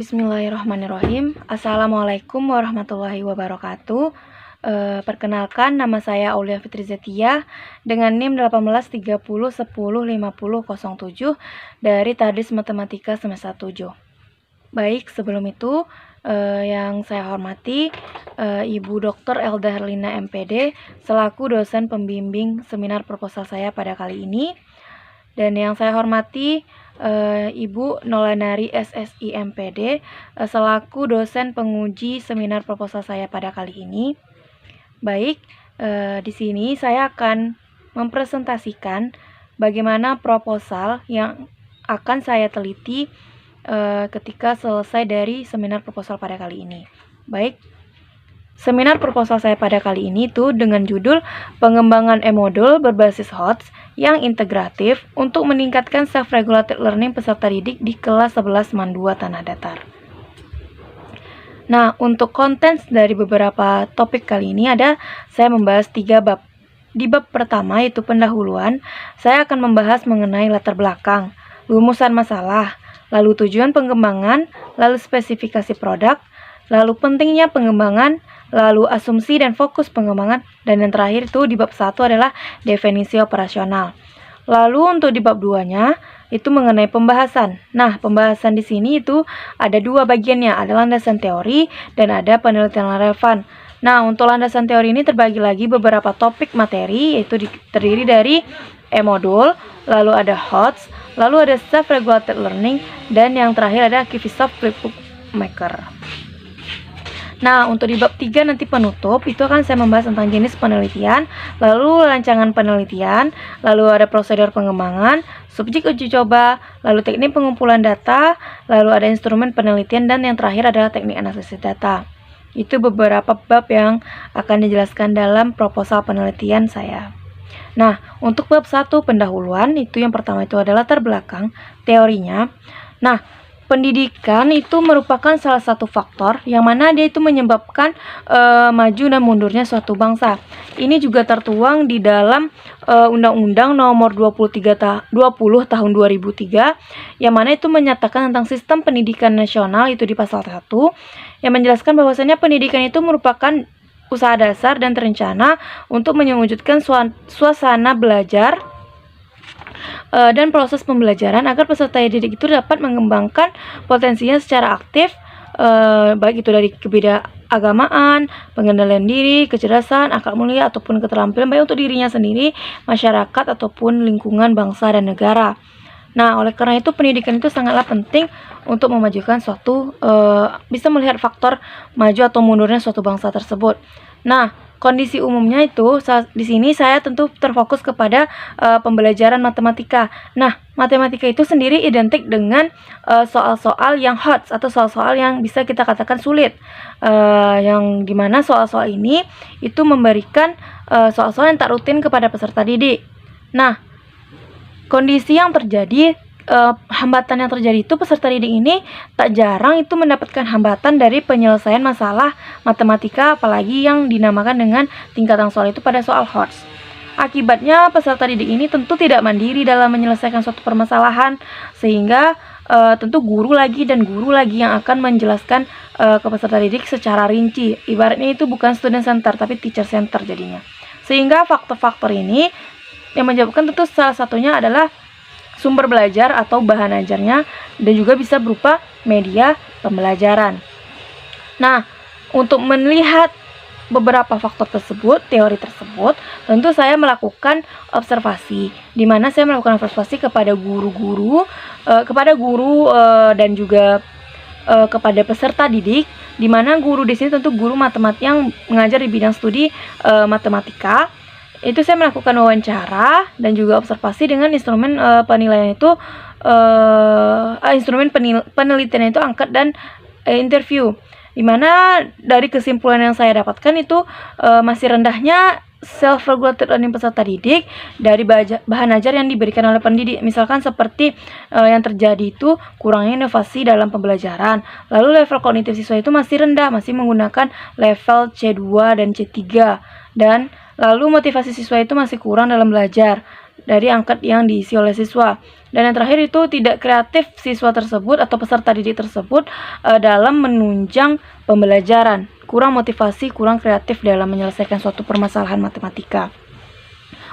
Bismillahirrahmanirrahim. Assalamualaikum warahmatullahi wabarakatuh. Perkenalkan, nama saya Aulia Fitri Zatia dengan NIM 1830105007 dari Tadris Matematika semester 7. Baik, sebelum itu yang saya hormati Ibu Dr. Elda Herlina MPD selaku dosen pembimbing seminar proposal saya pada kali ini. Dan yang saya hormati Ibu Nolanari SSI MPD selaku dosen penguji seminar proposal saya pada kali ini. Baik, di sini saya akan mempresentasikan bagaimana proposal yang akan saya teliti ketika selesai dari seminar proposal pada kali ini. Baik, seminar proposal saya pada kali ini itu dengan judul Pengembangan e-modul berbasis HOTS yang integratif untuk meningkatkan self-regulated learning peserta didik di kelas 11 MAN 2 Tanah Datar. Nah, untuk konten dari beberapa topik kali ini saya membahas 3 bab. Di bab pertama yaitu pendahuluan, saya akan membahas mengenai latar belakang, rumusan masalah, lalu tujuan pengembangan, lalu spesifikasi produk, lalu pentingnya pengembangan, lalu asumsi dan fokus pengembangan, dan yang terakhir itu di bab 1 adalah definisi operasional. Lalu untuk di bab 2-nya itu mengenai pembahasan. Nah, pembahasan di sini itu ada 2 bagiannya, ada landasan teori dan ada penelitian relevan. Nah, untuk landasan teori ini terbagi lagi beberapa topik materi, yaitu terdiri dari e-modul, lalu ada HOTS, lalu ada self-regulated learning, dan yang terakhir ada Kivisoft Flipbook Maker. Nah, untuk di bab 3 nanti penutup, itu akan saya membahas tentang jenis penelitian, lalu rancangan penelitian, lalu ada prosedur pengembangan, subjek uji coba, lalu teknik pengumpulan data, lalu ada instrumen penelitian, dan yang terakhir adalah teknik analisis data. Itu beberapa bab yang akan dijelaskan dalam proposal penelitian saya. Nah, untuk bab 1 pendahuluan, itu yang pertama itu adalah latar belakang teorinya. Nah, pendidikan itu merupakan salah satu faktor yang mana dia itu menyebabkan maju dan mundurnya suatu bangsa. Ini juga tertuang di dalam Undang-Undang Nomor 20 Tahun 2003 yang mana itu menyatakan tentang sistem pendidikan nasional itu di pasal 1 yang menjelaskan bahwasanya pendidikan itu merupakan usaha dasar dan terencana untuk mewujudkan suasana belajar dan proses pembelajaran agar peserta didik itu dapat mengembangkan potensinya secara aktif, baik itu dari kebidaagamaan, pengendalian diri, kecerdasan, akal mulia, ataupun keterampilan baik untuk dirinya sendiri, masyarakat, ataupun lingkungan bangsa dan negara. Nah, oleh karena itu pendidikan itu sangatlah penting untuk memajukan suatu, bisa melihat faktor maju atau mundurnya suatu bangsa tersebut. Nah, kondisi umumnya itu di sini saya tentu terfokus kepada pembelajaran matematika. Nah, matematika itu sendiri identik dengan soal-soal yang HOTS atau soal-soal yang bisa kita katakan sulit. Yang dimana soal-soal ini itu memberikan soal-soal yang tak rutin kepada peserta didik. Nah, kondisi yang terjadi, hambatan yang terjadi itu peserta didik ini tak jarang itu mendapatkan hambatan dari penyelesaian masalah matematika, apalagi yang dinamakan dengan tingkatan soal itu pada soal HOTS. Akibatnya peserta didik ini tentu tidak mandiri dalam menyelesaikan suatu permasalahan, sehingga tentu guru lagi yang akan menjelaskan ke peserta didik secara rinci. Ibaratnya itu bukan student center tapi teacher center jadinya. Sehingga faktor-faktor ini yang menyebabkan tentu salah satunya adalah sumber belajar atau bahan ajarnya dan juga bisa berupa media pembelajaran. Nah, untuk melihat beberapa faktor tersebut, teori tersebut, tentu saya melakukan observasi, di mana saya melakukan observasi kepada guru dan juga kepada peserta didik, di mana guru di sini tentu guru matematika yang mengajar di bidang studi matematika. Itu saya melakukan wawancara dan juga observasi dengan instrumen penilaian itu penelitian itu angket dan interview, dimana dari kesimpulan yang saya dapatkan itu masih rendahnya self-regulated learning peserta didik dari bahan ajar yang diberikan oleh pendidik. Misalkan seperti yang terjadi itu kurangnya inovasi dalam pembelajaran, lalu level kognitif siswa itu masih rendah, masih menggunakan level C2 dan C3, dan lalu motivasi siswa itu masih kurang dalam belajar. dari angkat yang diisi oleh siswa. Dan yang terakhir itu tidak kreatif siswa tersebut atau peserta didik tersebut dalam menunjang pembelajaran, kurang motivasi, kurang kreatif dalam menyelesaikan suatu permasalahan matematika.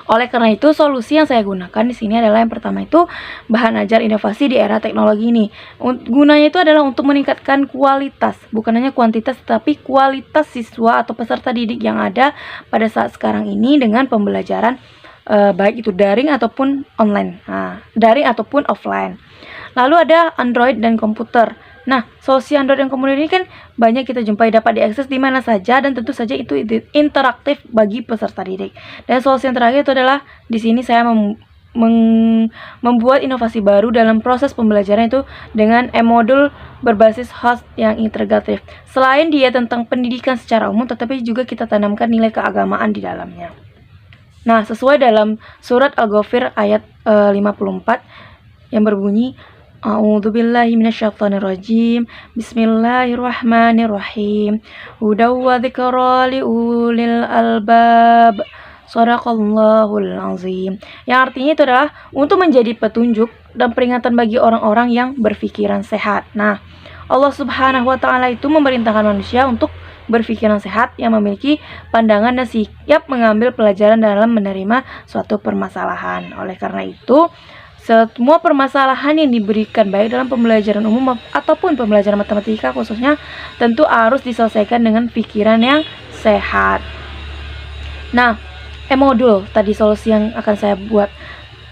Oleh karena itu, solusi yang saya gunakan di sini adalah yang pertama itu bahan ajar inovasi di era teknologi ini. Gunanya itu adalah untuk meningkatkan kualitas, bukan hanya kuantitas, tetapi kualitas siswa atau peserta didik yang ada pada saat sekarang ini dengan pembelajaran baik itu daring ataupun online, daring ataupun offline. Lalu ada Android dan komputer. Nah, solusi Android dan komputer ini kan banyak kita jumpai, dapat diakses di mana saja dan tentu saja itu interaktif bagi peserta didik. Dan solusi yang terakhir itu adalah di sini saya membuat inovasi baru dalam proses pembelajaran itu dengan e-modul berbasis host yang integratif. Selain dia tentang pendidikan secara umum, tetapi juga kita tanamkan nilai keagamaan di dalamnya. Nah, sesuai dalam surat Al-Ghafir ayat 54 yang berbunyi, A'udzubillahi minasyaitonirrajim. Bismillahirrahmanirrahim. Hudaw wa dzikra liulil albab. Shadaqallahul azim. Yang artinya itu adalah untuk menjadi petunjuk dan peringatan bagi orang-orang yang berpikiran sehat. Nah, Allah Subhanahu wa taala itu memerintahkan manusia untuk berpikiran sehat yang memiliki pandangan dan siap mengambil pelajaran dalam menerima suatu permasalahan. Oleh karena itu, semua permasalahan yang diberikan baik dalam pembelajaran umum ataupun pembelajaran matematika khususnya tentu harus diselesaikan dengan pikiran yang sehat. Nah, e-modul tadi solusi yang akan saya buat.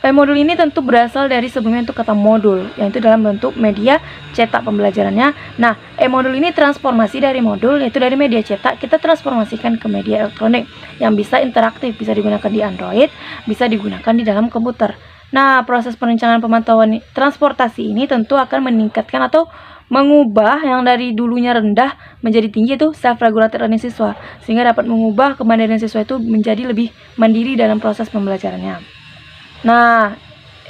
E-modul ini tentu berasal dari sebelumnya itu kata modul, yaitu dalam bentuk media cetak pembelajarannya. Nah, e-modul ini transformasi dari modul, yaitu dari media cetak kita transformasikan ke media elektronik yang bisa interaktif, bisa digunakan di Android, bisa digunakan di dalam komputer. Nah, proses perencanaan pemantauan transportasi ini tentu akan meningkatkan atau mengubah yang dari dulunya rendah menjadi tinggi itu self-regulated learning siswa, sehingga dapat mengubah kemandirian siswa itu menjadi lebih mandiri dalam proses pembelajarannya. Nah,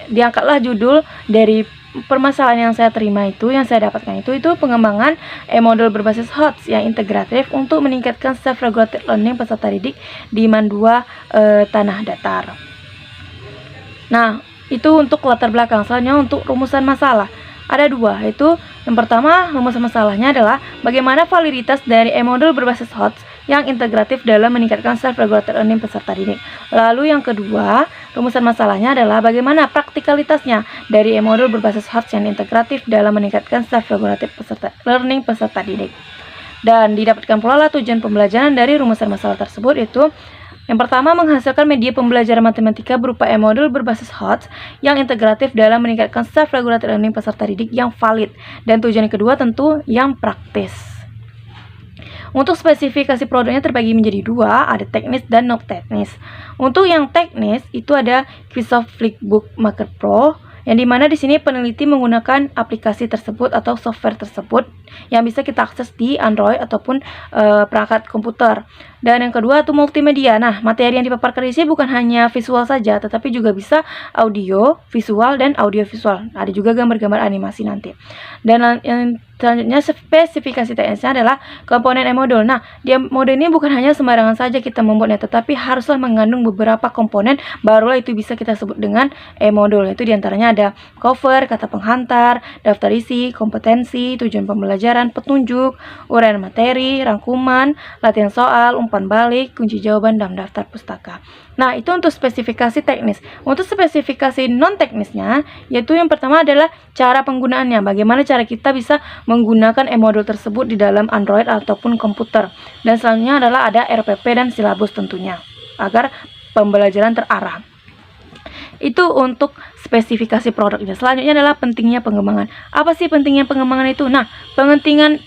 diangkatlah judul dari permasalahan yang saya terima itu, yang saya dapatkan itu pengembangan e-modul berbasis HOTS yang integratif untuk meningkatkan self-regulated learning peserta didik di MAN 2 tanah datar. Nah, itu untuk latar belakang. Selanjutnya untuk rumusan masalah. Ada dua, yaitu yang pertama rumusan masalahnya adalah bagaimana validitas dari e-modul berbasis HOTS yang integratif dalam meningkatkan self-regulated learning peserta didik. Lalu yang kedua, rumusan masalahnya adalah bagaimana praktikalitasnya dari e-modul berbasis HOTS yang integratif dalam meningkatkan self-regulated learning peserta didik. Dan didapatkan pula tujuan pembelajaran dari rumusan masalah tersebut, yaitu yang pertama, menghasilkan media pembelajaran matematika berupa e-modul berbasis HOTS yang integratif dalam meningkatkan self-regulated learning peserta didik yang valid. Dan tujuan kedua tentu yang praktis. Untuk spesifikasi produknya terbagi menjadi dua, ada teknis dan non teknis. Untuk yang teknis itu ada Quisoft Flipbook Marker Pro, yang dimana di sini peneliti menggunakan aplikasi tersebut atau software tersebut yang bisa kita akses di Android ataupun perangkat komputer. Dan yang kedua itu multimedia. Nah, materi yang dipaparkan di sini bukan hanya visual saja, tetapi juga bisa audio, visual, dan audio visual. Ada juga gambar-gambar animasi nanti. Dan yang selanjutnya spesifikasi teknisnya adalah komponen e-modul. Nah, di modul ini bukan hanya sembarangan saja kita membuatnya, tetapi haruslah mengandung beberapa komponen, barulah itu bisa kita sebut dengan e-modul. Itu diantaranya ada cover, kata penghantar, daftar isi, kompetensi, tujuan pembelajaran, petunjuk, uraian materi, rangkuman, latihan soal, umpan balik, kunci jawaban, dan daftar pustaka. Nah, itu untuk spesifikasi teknis. Untuk spesifikasi non-teknisnya, yaitu yang pertama adalah cara penggunaannya. Bagaimana cara kita bisa menggunakan e-modul tersebut di dalam Android ataupun komputer. Dan selanjutnya adalah ada RPP dan silabus tentunya, agar pembelajaran terarah. Itu untuk spesifikasi produknya. Selanjutnya adalah pentingnya pengembangan. Apa sih pentingnya pengembangan itu? Nah,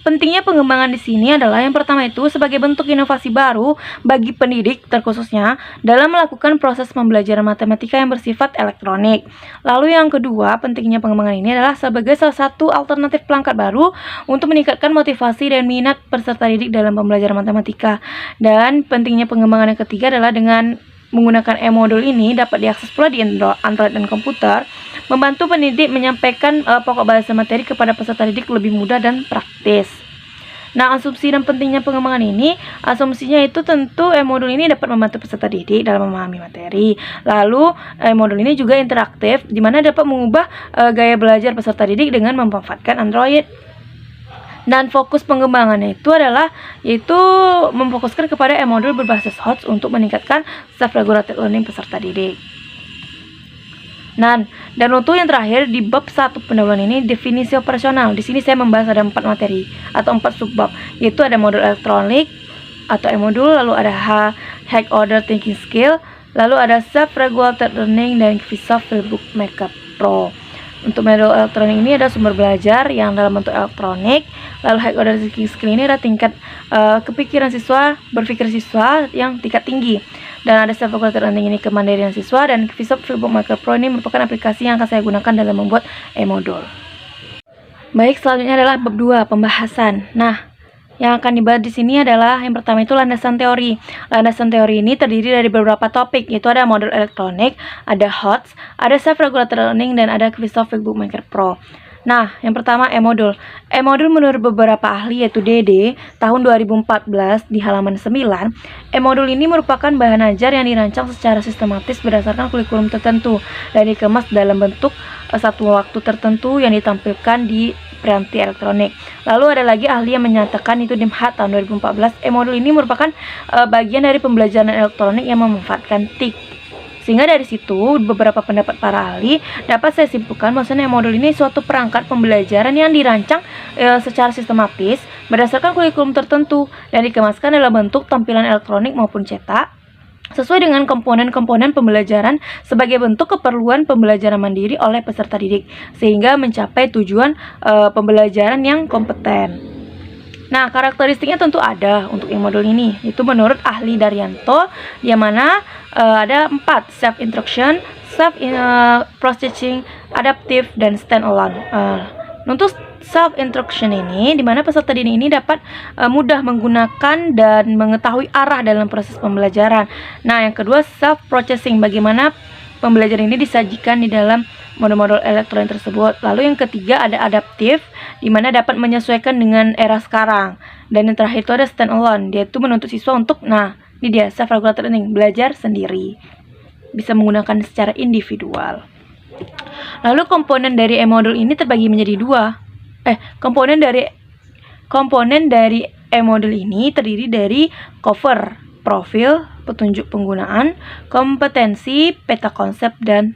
pentingnya pengembangan di sini adalah yang pertama itu sebagai bentuk inovasi baru bagi pendidik terkhususnya dalam melakukan proses pembelajaran matematika yang bersifat elektronik. Lalu yang kedua, pentingnya pengembangan ini adalah sebagai salah satu alternatif pelengkap baru untuk meningkatkan motivasi dan minat peserta didik dalam pembelajaran matematika. Dan pentingnya pengembangan yang ketiga adalah dengan menggunakan e-modul ini dapat diakses pula di Android dan komputer, membantu pendidik menyampaikan pokok bahasa materi kepada peserta didik lebih mudah dan praktis. Nah, asumsi dan pentingnya pengembangan ini, asumsinya itu tentu e-modul ini dapat membantu peserta didik dalam memahami materi. Lalu, e-modul ini juga interaktif, di mana dapat mengubah gaya belajar peserta didik dengan memanfaatkan Android. Dan fokus pengembangannya itu adalah yaitu memfokuskan kepada e-modul berbasis HOTS untuk meningkatkan self-regulated learning peserta didik. Dan untuk yang terakhir di bab 1 pendahuluan ini definisi operasional. Di sini saya membahas ada 4 materi atau 4 subbab, yaitu ada modul elektronik atau e-modul, lalu ada high order thinking skill, lalu ada self-regulated learning dan Vsauce Bookmaker Pro. Untuk modul elektronik ini ada sumber belajar yang dalam bentuk elektronik, lalu high order thinking skill ini ada tingkat kepikiran siswa, berpikir siswa yang tingkat tinggi. Dan ada self-regulated learning ini kemandirian siswa, dan Vsauce Bookmaker Pro ini merupakan aplikasi yang akan saya gunakan dalam membuat e-modul. Baik, selanjutnya adalah bab 2, pembahasan. Nah, yang akan dibahas di sini adalah yang pertama itu landasan teori. Landasan teori ini terdiri dari beberapa topik, yaitu ada modul elektronik, ada HOTS, ada self-regulated learning, dan ada Vsauce Bookmaker Pro. Nah, yang pertama e-modul. E-modul menurut beberapa ahli yaitu DD tahun 2014 di halaman 9, e-modul ini merupakan bahan ajar yang dirancang secara sistematis berdasarkan kurikulum tertentu dan dikemas dalam bentuk satu waktu tertentu yang ditampilkan di piranti elektronik. Lalu ada lagi ahli yang menyatakan itu DIMHAT tahun 2014, e-modul ini merupakan bagian dari pembelajaran elektronik yang memanfaatkan TIK. Sehingga dari situ beberapa pendapat para ahli dapat saya simpulkan bahwasanya e-modul ini suatu perangkat pembelajaran yang dirancang secara sistematis berdasarkan kurikulum tertentu dan dikemaskan dalam bentuk tampilan elektronik maupun cetak sesuai dengan komponen-komponen pembelajaran sebagai bentuk keperluan pembelajaran mandiri oleh peserta didik sehingga mencapai tujuan pembelajaran yang kompeten. Nah, karakteristiknya tentu ada untuk e-modul ini. Itu menurut ahli Daryanto, di mana ada 4, self-instruction, self-processing, adaptive, dan stand-alone. Untuk self-instruction ini, di mana peserta didik ini dapat mudah menggunakan dan mengetahui arah dalam proses pembelajaran. Nah, yang kedua self-processing, bagaimana pembelajaran ini disajikan di dalam modul-modul elektronik tersebut. Lalu yang ketiga ada adaptif, di mana dapat menyesuaikan dengan era sekarang. Dan yang terakhir itu ada stand-alone, dia itu menuntut siswa untuk, ini dia self-regulated learning, belajar sendiri, bisa menggunakan secara individual. Lalu komponen dari e-modul ini terbagi menjadi 2. Komponen dari e-modul ini terdiri dari cover, profil, petunjuk penggunaan, kompetensi, peta konsep, dan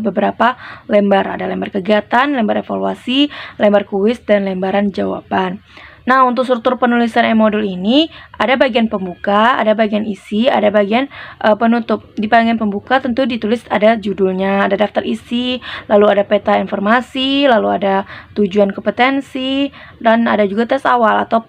beberapa lembar. Ada lembar kegiatan, lembar evaluasi, lembar kuis, dan lembaran jawaban. Nah, untuk struktur penulisan e-modul ini ada bagian pembuka, ada bagian isi, ada bagian penutup. Di bagian pembuka tentu ditulis ada judulnya, ada daftar isi, lalu ada peta informasi, lalu ada tujuan kompetensi, dan ada juga tes awal atau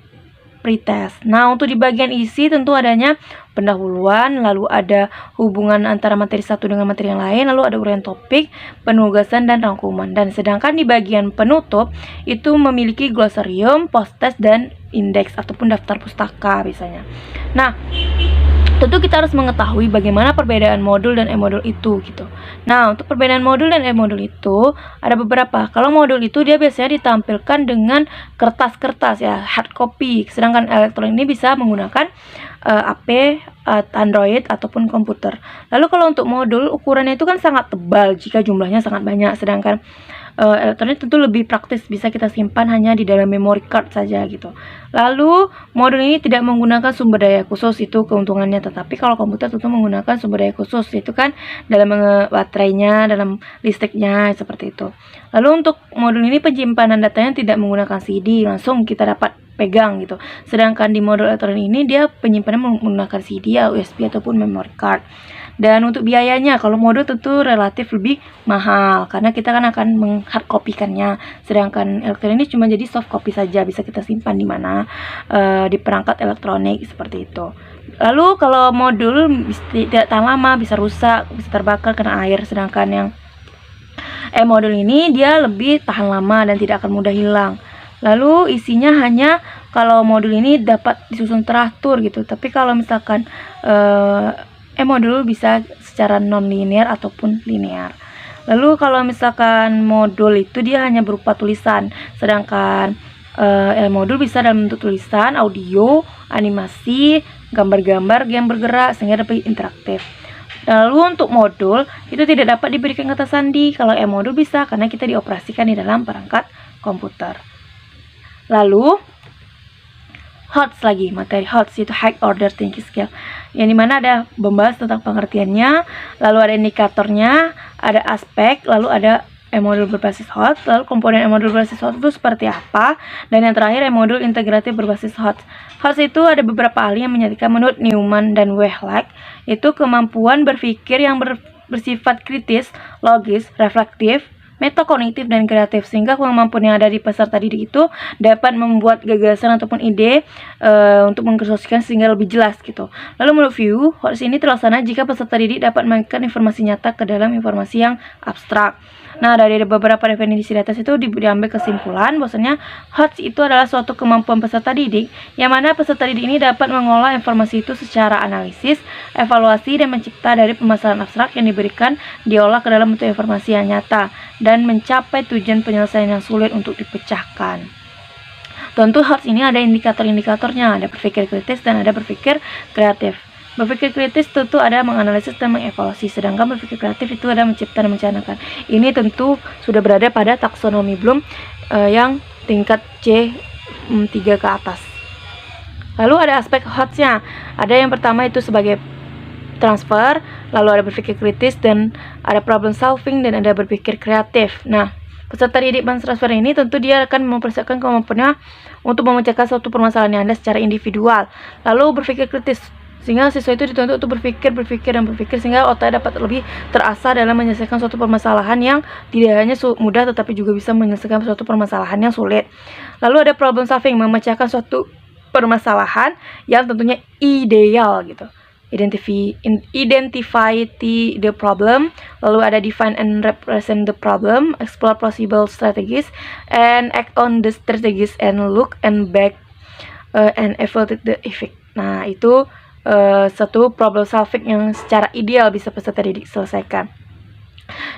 pretest. Nah, untuk di bagian isi tentu adanya pendahuluan, lalu ada hubungan antara materi satu dengan materi yang lain, lalu ada uraian topik, penugasan, dan rangkuman. Dan sedangkan di bagian penutup itu memiliki glosarium, post-test, dan indeks ataupun daftar pustaka biasanya. Nah, tentu kita harus mengetahui bagaimana perbedaan modul dan e-modul itu gitu. Nah, untuk perbedaan modul dan e-modul itu ada beberapa. Kalau modul itu dia biasanya ditampilkan dengan kertas-kertas ya, hard copy. Sedangkan elektronik ini bisa menggunakan HP, Android ataupun komputer. Lalu kalau untuk modul ukurannya itu kan sangat tebal jika jumlahnya sangat banyak. Sedangkan elektronik tentu lebih praktis, bisa kita simpan hanya di dalam memory card saja gitu. Lalu modul ini tidak menggunakan sumber daya khusus, itu keuntungannya. Tetapi kalau komputer tentu menggunakan sumber daya khusus, itu kan dalam baterainya, dalam listriknya, seperti itu. Lalu untuk modul ini penyimpanan datanya tidak menggunakan CD, langsung kita dapat pegang gitu. Sedangkan di modul elektronik ini dia penyimpanannya menggunakan CD, USB ataupun memory card. Dan untuk biayanya, kalau modul tentu relatif lebih mahal karena kita kan akan menghardcopy-kannya. Sedangkan elektronik ini cuma jadi soft copy saja, bisa kita simpan di mana di perangkat elektronik seperti itu. Lalu kalau modul tidak tahan lama, bisa rusak, bisa terbakar kena air. Sedangkan yang e-modul ini dia lebih tahan lama dan tidak akan mudah hilang. Lalu isinya hanya kalau modul ini dapat disusun teratur gitu. Tapi kalau misalkan e-modul bisa secara non-linear ataupun linear. Lalu kalau misalkan modul itu dia hanya berupa tulisan, sedangkan modul bisa dalam bentuk tulisan, audio, animasi, gambar-gambar, game bergerak sehingga lebih interaktif. Lalu untuk modul itu tidak dapat diberikan kata sandi. Kalau modul bisa karena kita dioperasikan di dalam perangkat komputer. Lalu HOTS lagi, materi HOTS itu High Order Thinking Skill, yang dimana ada membahas tentang pengertiannya, lalu ada indikatornya, ada aspek, lalu ada modul berbasis HOTS, lalu komponen modul berbasis HOTS itu seperti apa, dan yang terakhir modul integratif berbasis HOTS. HOTS itu ada beberapa ahli yang menyatakan menurut Newman dan Wehlach, itu kemampuan berpikir yang bersifat kritis, logis, reflektif, metakognitif dan kreatif, sehingga kemampuan yang ada di peserta didik itu dapat membuat gagasan ataupun ide untuk mengkreasikan sehingga lebih jelas gitu. Lalu menurut View, HOTS ini terlaksana jika peserta didik dapat mengaitkan informasi nyata ke dalam informasi yang abstrak. Nah, dari beberapa definisi di atas itu diambil kesimpulan bahwasanya HOTS itu adalah suatu kemampuan peserta didik yang mana peserta didik ini dapat mengolah informasi itu secara analisis, evaluasi, dan mencipta dari permasalahan abstrak yang diberikan diolah ke dalam bentuk informasi yang nyata dan mencapai tujuan penyelesaian yang sulit untuk dipecahkan. Tentu HOTS ini ada indikator-indikatornya, ada berpikir kritis dan ada berpikir kreatif. Berpikir kritis tentu ada menganalisis dan mengevaluasi, sedangkan berpikir kreatif itu ada mencipta dan mencanangkan. Ini tentu sudah berada pada taksonomi Bloom yang tingkat C3 ke atas. Lalu ada aspek HOTS-nya. Ada yang pertama itu sebagai transfer, lalu ada berpikir kritis, dan ada problem solving, dan ada berpikir kreatif. Nah, peserta didik transfer ini tentu dia akan mempersiapkan kemampuannya untuk memecahkan suatu permasalahan yang ada secara individual. Lalu berpikir kritis, sehingga siswa itu dituntut untuk berpikir sehingga otak dapat lebih terasah dalam menyelesaikan suatu permasalahan yang tidak hanya mudah tetapi juga bisa menyelesaikan suatu permasalahan yang sulit. Lalu ada problem solving, memecahkan suatu permasalahan yang tentunya ideal gitu. Identify the problem, lalu ada define and represent the problem, explore possible strategies, and act on the strategies, and look and back and evaluate the effect. Nah, itu satu problem solving yang secara ideal bisa peserta didik selesaikan.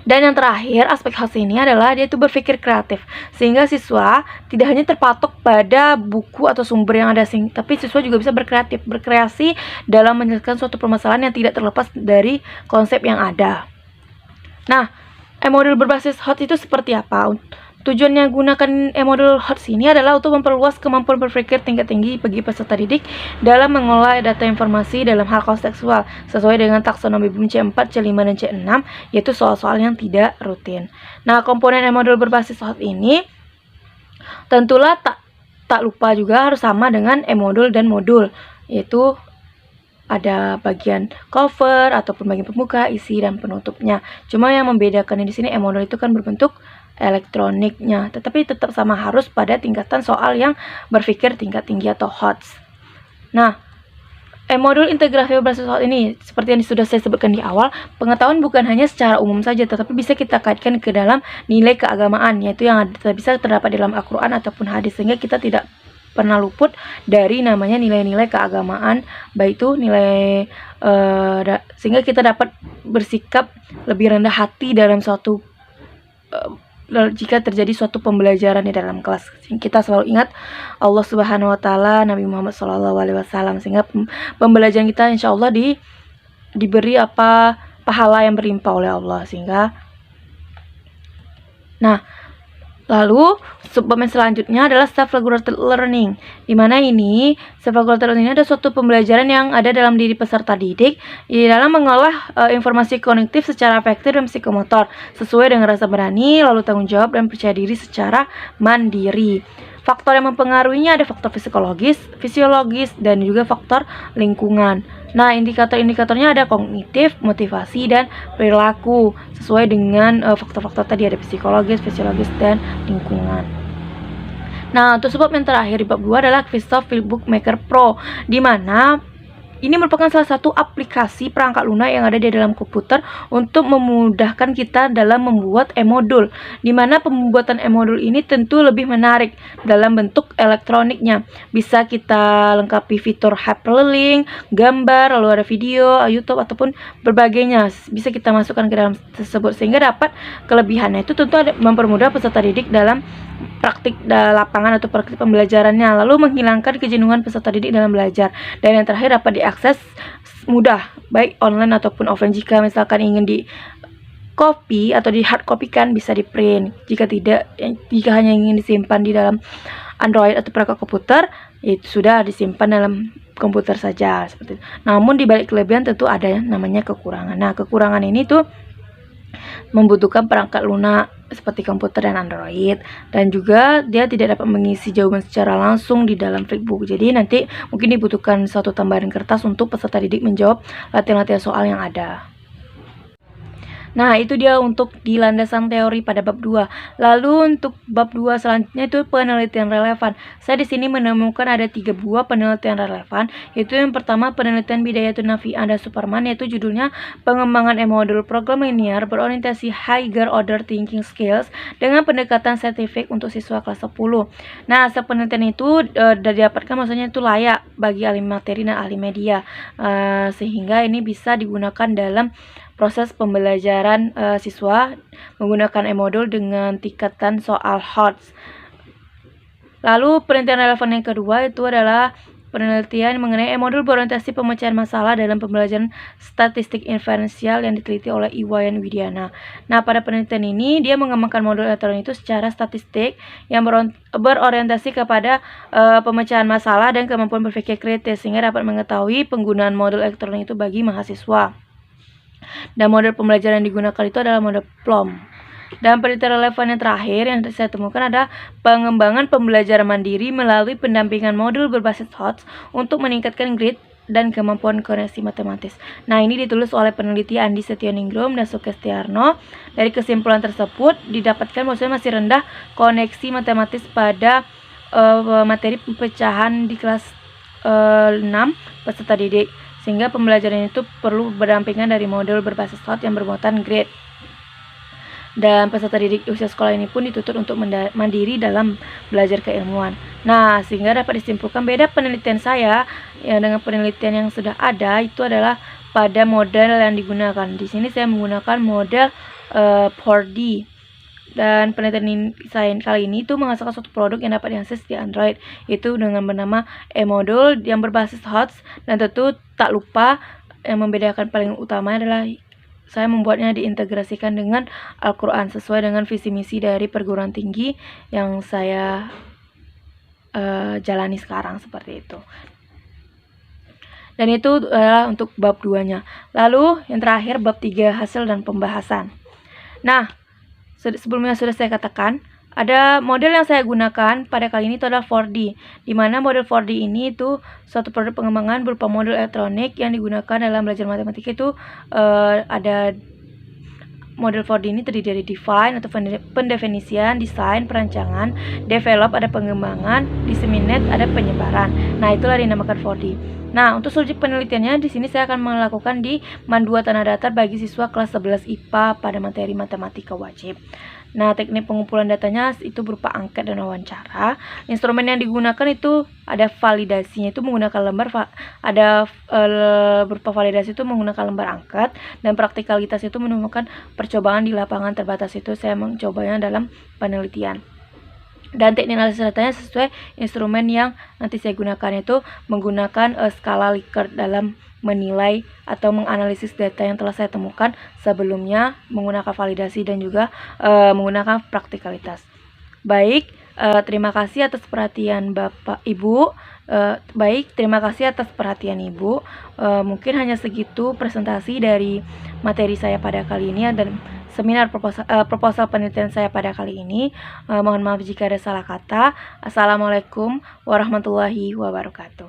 Dan yang terakhir, aspek HOTS ini adalah dia itu berpikir kreatif, sehingga siswa tidak hanya terpatok pada buku atau sumber yang ada, tapi siswa juga bisa berkreasi dalam menyelesaikan suatu permasalahan yang tidak terlepas dari konsep yang ada. Nah, modul berbasis HOTS itu seperti apa? Tujuannya gunakan modul HOTS ini adalah untuk memperluas kemampuan berpikir tingkat tinggi bagi peserta didik dalam mengolah data informasi dalam hal kontekstual sesuai dengan taksonomi Bloom C4, C5, dan C6, yaitu soal-soal yang tidak rutin. Nah, komponen modul berbasis HOTS ini tentulah tak lupa juga harus sama dengan modul dan modul, yaitu ada bagian cover ataupun bagian pembuka, isi, dan penutupnya. Cuma yang membedakan di sini modul itu kan berbentuk elektroniknya, tetapi tetap sama harus pada tingkatan soal yang berpikir tingkat tinggi atau HOTS. Nah, modul integrasi berbasis HOTS ini seperti yang sudah saya sebutkan di awal, pengetahuan bukan hanya secara umum saja, tetapi bisa kita kaitkan ke dalam nilai keagamaan, yaitu yang bisa terdapat dalam Al-Quran ataupun hadis, sehingga kita tidak pernah luput dari namanya nilai-nilai keagamaan, baik itu nilai sehingga kita dapat bersikap lebih rendah hati dalam suatu jika terjadi suatu pembelajaran di dalam kelas. Kita selalu ingat Allah Subhanahu wa taala, Nabi Muhammad SAW, sehingga pembelajaran kita insya Allah diberi pahala yang berlimpah oleh Allah. Lalu subdomain selanjutnya adalah self-regulated learning, di mana ini self-regulated learning ada suatu pembelajaran yang ada dalam diri peserta didik di dalam mengolah informasi kognitif secara afektif dan psikomotor sesuai dengan rasa berani, lalu tanggung jawab dan percaya diri secara mandiri. Faktor yang mempengaruhinya ada faktor psikologis, fisiologis, dan juga faktor lingkungan. Nah, indikator-indikatornya ada kognitif, motivasi, dan perilaku sesuai dengan faktor-faktor tadi, ada psikologis, fisiologis, dan lingkungan. Nah, untuk sebab yang terakhir di bab 2 adalah Microsoft Bookmaker Pro, di mana Ini merupakan salah satu aplikasi perangkat lunak yang ada di dalam komputer untuk memudahkan kita dalam membuat e-modul, di mana pembuatan e-modul ini tentu lebih menarik dalam bentuk elektroniknya. Bisa kita lengkapi fitur hyperlink, gambar, lalu ada video, YouTube ataupun berbagainya. Bisa kita masukkan ke dalam tersebut sehingga dapat kelebihannya itu tentu ada mempermudah peserta didik dalam praktik lapangan atau praktik pembelajarannya, lalu menghilangkan kejenuhan peserta didik dalam belajar. Dan yang terakhir dapat diakses mudah baik online ataupun offline. Jika misalkan ingin di copy atau di hard copy kan bisa di print. Jika tidak, jika hanya ingin disimpan di dalam Android atau perangkat komputer, itu sudah disimpan dalam komputer saja seperti itu. Namun di balik kelebihan tentu ada namanya kekurangan. Nah, kekurangan ini tuh membutuhkan perangkat lunak seperti komputer dan Android, dan juga dia tidak dapat mengisi jawaban secara langsung di dalam flipbook. Jadi nanti mungkin dibutuhkan suatu tambahan kertas untuk peserta didik menjawab latihan-latihan soal yang ada. Nah, itu dia untuk di landasan teori pada bab 2. Lalu untuk bab 2 selanjutnya itu penelitian relevan. Saya di sini menemukan ada 3 buah penelitian relevan. Yaitu yang pertama penelitian Bidayatun Nafi Anda Superman, yaitu judulnya pengembangan e-modul program linear berorientasi higher order thinking skills dengan pendekatan saintifik untuk siswa kelas 10. Nah, hasil penelitian itu didapatkan maksudnya itu layak bagi ahli materi dan ahli media, sehingga ini bisa digunakan dalam proses pembelajaran siswa menggunakan e-modul dengan tingkatan soal HOTS. Lalu penelitian relevan yang kedua itu adalah penelitian mengenai e-modul berorientasi pemecahan masalah dalam pembelajaran statistik inferensial yang diteliti oleh Iwayan Widiana. Nah, pada penelitian ini dia mengembangkan modul elektronik itu secara statistik yang berorientasi kepada pemecahan masalah dan kemampuan berpikir kritis sehingga dapat mengetahui penggunaan modul elektronik itu bagi mahasiswa. Dan model pembelajaran yang digunakan itu adalah model PLOM. Dan penelitian relevan yang terakhir yang saya temukan ada pengembangan pembelajaran mandiri melalui pendampingan modul berbasis HOTS untuk meningkatkan grid dan kemampuan koneksi matematis. Nah, ini ditulis oleh peneliti Andi Setioningrum dan Sukestiarno. Dari kesimpulan tersebut didapatkan maksudnya masih rendah koneksi matematis pada materi pecahan di kelas 6 peserta didik, sehingga pembelajaran itu perlu berdampingan dari modul berbasis HOTS yang bermuatan grade. Dan peserta didik usia sekolah ini pun dituntut untuk mandiri dalam belajar keilmuan. Nah, sehingga dapat disimpulkan beda penelitian saya ya dengan penelitian yang sudah ada itu adalah pada model yang digunakan. Di sini saya menggunakan model 4D. Dan penelitian saya kali ini itu menghasilkan suatu produk yang dapat diakses di Android, itu dengan bernama e-modul yang berbasis HOTS. Dan tentu tak lupa yang membedakan paling utama adalah saya membuatnya diintegrasikan dengan Al-Quran sesuai dengan visi misi dari perguruan tinggi yang saya jalani sekarang seperti itu. Dan itu adalah untuk bab 2-nya. Lalu yang terakhir bab 3 hasil dan pembahasan. Nah, sebelumnya sudah saya katakan, ada model yang saya gunakan pada kali ini itu adalah 4D, di mana model 4D ini itu suatu produk pengembangan berupa modul elektronik yang digunakan dalam belajar matematika itu ada model 4D ini terdiri dari define atau pendefinisian, desain, perancangan, develop ada pengembangan, disseminate ada penyebaran. Nah, itulah dinamakan 4D. Nah, untuk subjek penelitiannya di sini saya akan melakukan di Mandua Tanah Datar bagi siswa kelas 11 IPA pada materi matematika wajib. Nah, teknik pengumpulan datanya itu berupa angket dan wawancara. Instrumen yang digunakan itu ada validasinya itu menggunakan lembar berupa validasi itu menggunakan lembar angket, dan praktikalitas itu menemukan percobaan di lapangan terbatas itu saya mencobanya dalam penelitian. Dan teknik analisis datanya sesuai instrumen yang nanti saya gunakan, itu menggunakan skala Likert dalam menilai atau menganalisis data yang telah saya temukan sebelumnya, menggunakan validasi dan juga menggunakan praktikalitas. Baik, terima kasih atas perhatian Bapak Ibu. Terima kasih atas perhatian Ibu. Mungkin hanya segitu presentasi dari materi saya pada kali ini dan seminar proposal penelitian saya pada kali ini. Mohon maaf jika ada salah kata. Assalamualaikum warahmatullahi wabarakatuh.